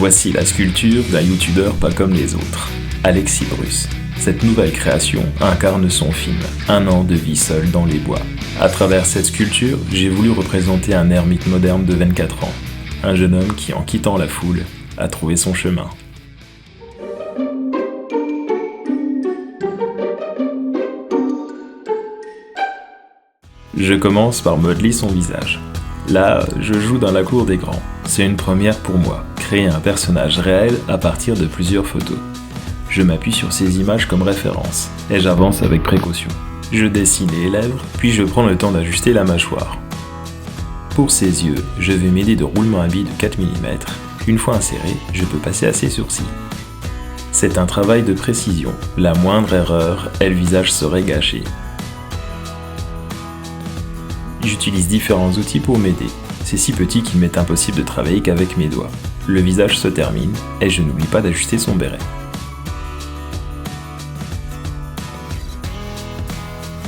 Voici la sculpture d'un youtubeur pas comme les autres, Alexis Bruce. Cette nouvelle création incarne son film, Un an de vie seul dans les bois. À travers cette sculpture, j'ai voulu représenter un ermite moderne de 24 ans. Un jeune homme qui, en quittant la foule, a trouvé son chemin. Je commence par modeler son visage. Là, je joue dans la cour des grands. C'est une première pour moi, créer un personnage réel à partir de plusieurs photos. Je m'appuie sur ces images comme référence, et j'avance avec précaution. Je dessine les lèvres, puis je prends le temps d'ajuster la mâchoire. Pour ses yeux, je vais m'aider de roulements à billes de 4 mm. Une fois inséré, je peux passer à ses sourcils. C'est un travail de précision. La moindre erreur, et le visage serait gâché. J'utilise différents outils pour m'aider. C'est si petit qu'il m'est impossible de travailler qu'avec mes doigts. Le visage se termine, et je n'oublie pas d'ajuster son béret.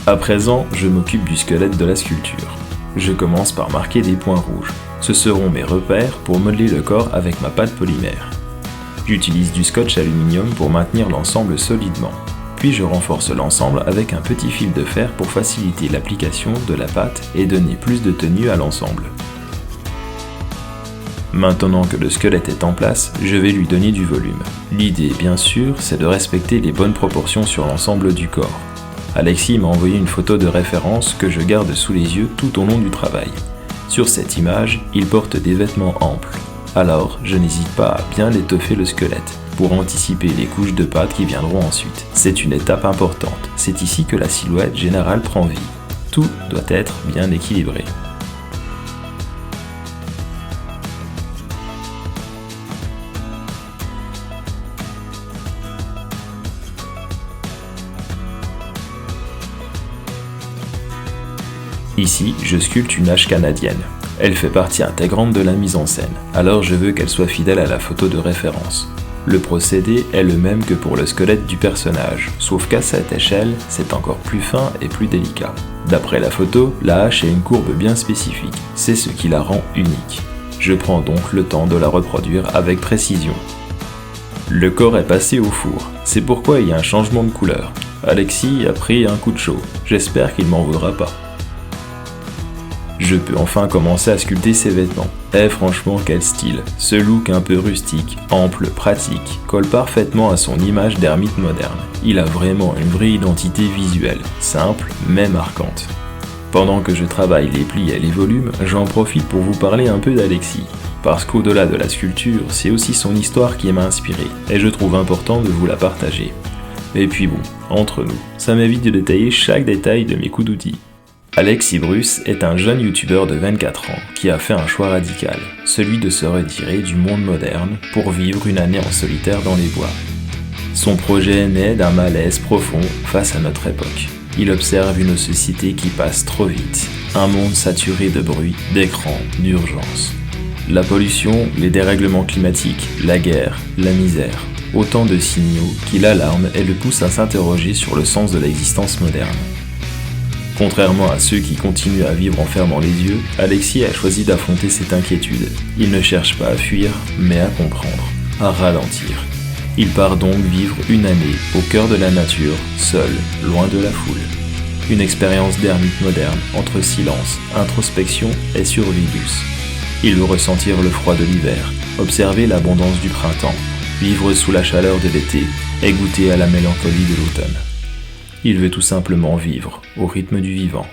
À présent, je m'occupe du squelette de la sculpture. Je commence par marquer des points rouges. Ce seront mes repères pour modeler le corps avec ma pâte polymère. J'utilise du scotch aluminium pour maintenir l'ensemble solidement. Puis je renforce l'ensemble avec un petit fil de fer pour faciliter l'application de la pâte et donner plus de tenue à l'ensemble. Maintenant que le squelette est en place, je vais lui donner du volume. L'idée, bien sûr, c'est de respecter les bonnes proportions sur l'ensemble du corps. Alexis m'a envoyé une photo de référence que je garde sous les yeux tout au long du travail. Sur cette image, il porte des vêtements amples. Alors, je n'hésite pas à bien étoffer le squelette pour anticiper les couches de pâte qui viendront ensuite. C'est une étape importante. C'est ici que la silhouette générale prend vie. Tout doit être bien équilibré. Ici, je sculpte une hache canadienne. Elle fait partie intégrante de la mise en scène, alors je veux qu'elle soit fidèle à la photo de référence. Le procédé est le même que pour le squelette du personnage, sauf qu'à cette échelle, c'est encore plus fin et plus délicat. D'après la photo, la hache a une courbe bien spécifique, c'est ce qui la rend unique. Je prends donc le temps de la reproduire avec précision. Le corps est passé au four, c'est pourquoi il y a un changement de couleur. Alexis a pris un coup de chaud, j'espère qu'il m'en voudra pas. Je peux enfin commencer à sculpter ses vêtements. Eh franchement quel style, ce look un peu rustique, ample, pratique, colle parfaitement à son image d'ermite moderne. Il a vraiment une vraie identité visuelle, simple mais marquante. Pendant que je travaille les plis et les volumes, j'en profite pour vous parler un peu d'Alexis. Parce qu'au-delà de la sculpture, c'est aussi son histoire qui m'a inspiré, et je trouve important de vous la partager. Et puis bon, entre nous, ça m'évite de détailler chaque détail de mes coups d'outils. Alexis Bruce est un jeune youtubeur de 24 ans qui a fait un choix radical, celui de se retirer du monde moderne pour vivre une année en solitaire dans les bois. Son projet naît d'un malaise profond face à notre époque. Il observe une société qui passe trop vite, un monde saturé de bruit, d'écran, d'urgence. La pollution, les dérèglements climatiques, la guerre, la misère, autant de signaux qui l'alarment et le poussent à s'interroger sur le sens de l'existence moderne. Contrairement à ceux qui continuent à vivre en fermant les yeux, Alexis a choisi d'affronter cette inquiétude. Il ne cherche pas à fuir, mais à comprendre, à ralentir. Il part donc vivre une année au cœur de la nature, seul, loin de la foule. Une expérience d'ermite moderne entre silence, introspection et survie douce. Il veut ressentir le froid de l'hiver, observer l'abondance du printemps, vivre sous la chaleur de l'été et goûter à la mélancolie de l'automne. Il veut tout simplement vivre au rythme du vivant.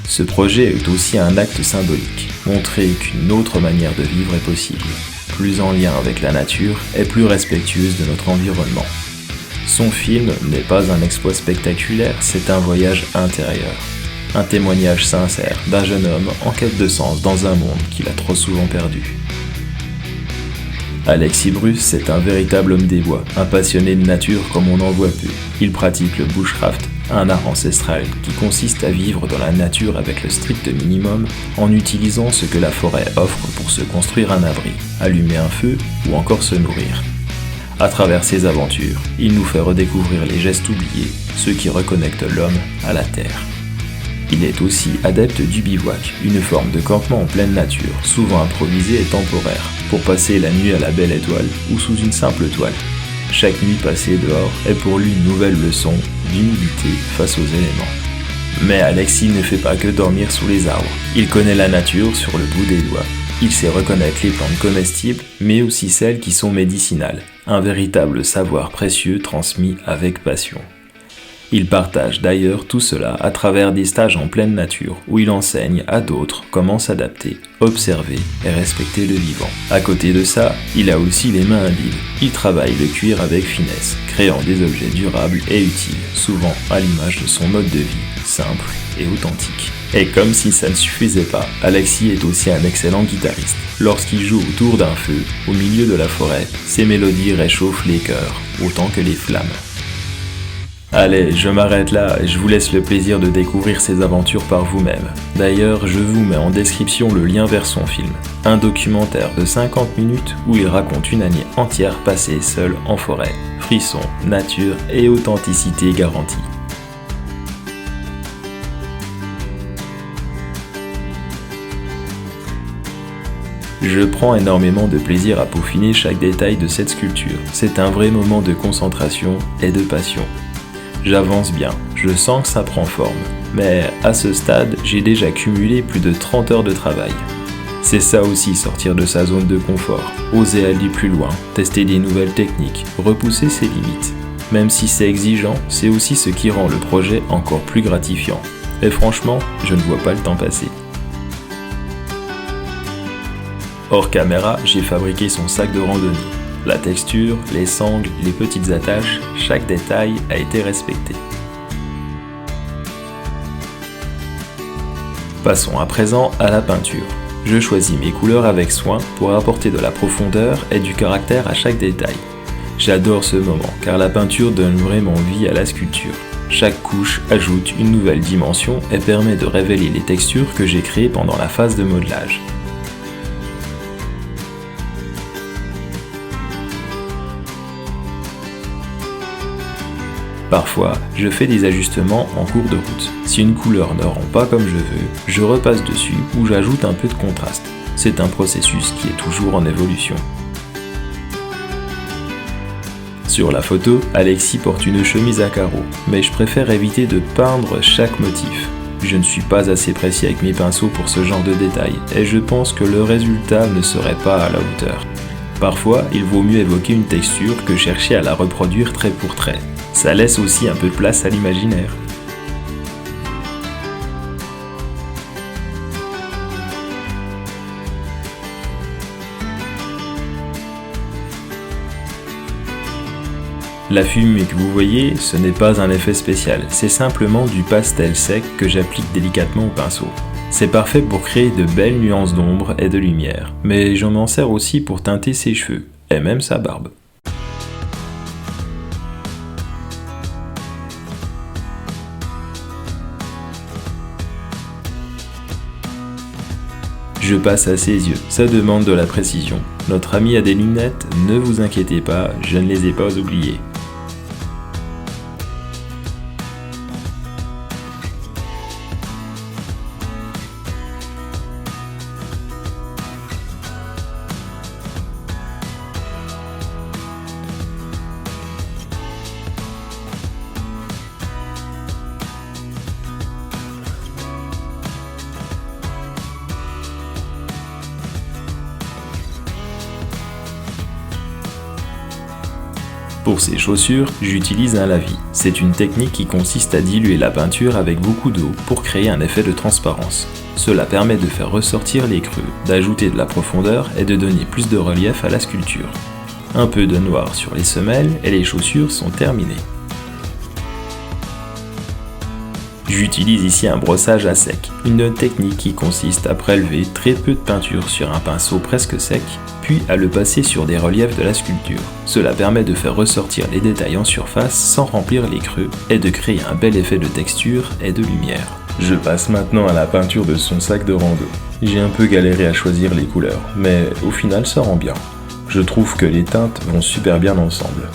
Ce projet est aussi un acte symbolique, montrer qu'une autre manière de vivre est possible, plus en lien avec la nature et plus respectueuse de notre environnement. Son film n'est pas un exploit spectaculaire, c'est un voyage intérieur, un témoignage sincère d'un jeune homme en quête de sens dans un monde qu'il a trop souvent perdu. Alexis Bruce est un véritable homme des bois, un passionné de nature comme on en voit peu. Il pratique le bushcraft, un art ancestral qui consiste à vivre dans la nature avec le strict minimum en utilisant ce que la forêt offre pour se construire un abri, allumer un feu ou encore se nourrir. À travers ses aventures, il nous fait redécouvrir les gestes oubliés, ceux qui reconnectent l'homme à la terre. Il est aussi adepte du bivouac, une forme de campement en pleine nature, souvent improvisé et temporaire, pour passer la nuit à la belle étoile ou sous une simple toile. Chaque nuit passée dehors est pour lui une nouvelle leçon d'humilité face aux éléments. Mais Alexis ne fait pas que dormir sous les arbres. Il connaît la nature sur le bout des doigts. Il sait reconnaître les plantes comestibles, mais aussi celles qui sont médicinales. Un véritable savoir précieux transmis avec passion. Il partage d'ailleurs tout cela à travers des stages en pleine nature où il enseigne à d'autres comment s'adapter, observer et respecter le vivant. À côté de ça, il a aussi les mains habiles. Il travaille le cuir avec finesse, créant des objets durables et utiles, souvent à l'image de son mode de vie, simple et authentique. Et comme si ça ne suffisait pas, Alexis est aussi un excellent guitariste. Lorsqu'il joue autour d'un feu, au milieu de la forêt, ses mélodies réchauffent les cœurs, autant que les flammes. Allez, je m'arrête là et je vous laisse le plaisir de découvrir ses aventures par vous-même. D'ailleurs, je vous mets en description le lien vers son film, un documentaire de 50 minutes où il raconte une année entière passée seul en forêt. Frissons, nature et authenticité garantie. Je prends énormément de plaisir à peaufiner chaque détail de cette sculpture. C'est un vrai moment de concentration et de passion. J'avance bien, je sens que ça prend forme, mais à ce stade, j'ai déjà cumulé plus de 30 heures de travail. C'est ça aussi, sortir de sa zone de confort, oser aller plus loin, tester des nouvelles techniques, repousser ses limites. Même si c'est exigeant, c'est aussi ce qui rend le projet encore plus gratifiant. Et franchement, je ne vois pas le temps passer. Hors caméra, j'ai fabriqué son sac de randonnée. La texture, les sangles, les petites attaches, chaque détail a été respecté. Passons à présent à la peinture. Je choisis mes couleurs avec soin pour apporter de la profondeur et du caractère à chaque détail. J'adore ce moment car la peinture donne vraiment vie à la sculpture. Chaque couche ajoute une nouvelle dimension et permet de révéler les textures que j'ai créées pendant la phase de modelage. Parfois, je fais des ajustements en cours de route. Si une couleur ne rend pas comme je veux, je repasse dessus ou j'ajoute un peu de contraste. C'est un processus qui est toujours en évolution. Sur la photo, Alexis porte une chemise à carreaux, mais je préfère éviter de peindre chaque motif. Je ne suis pas assez précis avec mes pinceaux pour ce genre de détails, et je pense que le résultat ne serait pas à la hauteur. Parfois, il vaut mieux évoquer une texture que chercher à la reproduire trait pour trait. Ça laisse aussi un peu de place à l'imaginaire. La fumée que vous voyez, ce n'est pas un effet spécial, c'est simplement du pastel sec que j'applique délicatement au pinceau. C'est parfait pour créer de belles nuances d'ombre et de lumière, mais je m'en sers aussi pour teinter ses cheveux, et même sa barbe. Je passe à ses yeux, ça demande de la précision. Notre ami a des lunettes, ne vous inquiétez pas, je ne les ai pas oubliées. Pour ces chaussures, j'utilise un lavis. C'est une technique qui consiste à diluer la peinture avec beaucoup d'eau pour créer un effet de transparence. Cela permet de faire ressortir les creux, d'ajouter de la profondeur et de donner plus de relief à la sculpture. Un peu de noir sur les semelles et les chaussures sont terminées. J'utilise ici un brossage à sec, une technique qui consiste à prélever très peu de peinture sur un pinceau presque sec, puis à le passer sur des reliefs de la sculpture. Cela permet de faire ressortir les détails en surface sans remplir les creux et de créer un bel effet de texture et de lumière. Je passe maintenant à la peinture de son sac de rando. J'ai un peu galéré à choisir les couleurs, mais au final ça rend bien. Je trouve que les teintes vont super bien ensemble.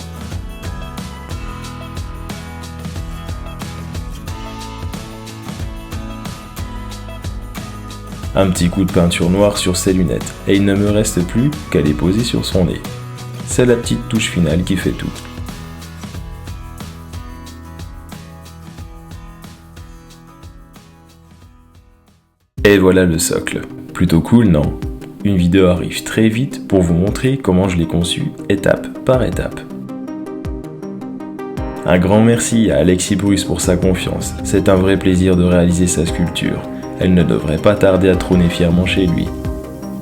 Un petit coup de peinture noire sur ses lunettes, et il ne me reste plus qu'à les poser sur son nez. C'est la petite touche finale qui fait tout. Et voilà le socle. Plutôt cool, non? Une vidéo arrive très vite pour vous montrer comment je l'ai conçu étape par étape. Un grand merci à Alexis Bruce pour sa confiance. C'est un vrai plaisir de réaliser sa sculpture. Elle ne devrait pas tarder à trôner fièrement chez lui.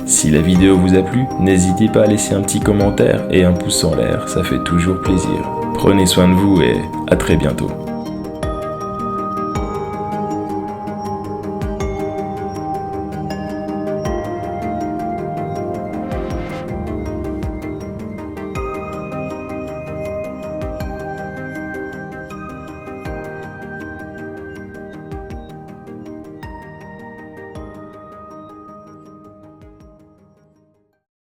Si la vidéo vous a plu, n'hésitez pas à laisser un petit commentaire et un pouce en l'air, ça fait toujours plaisir. Prenez soin de vous et à très bientôt.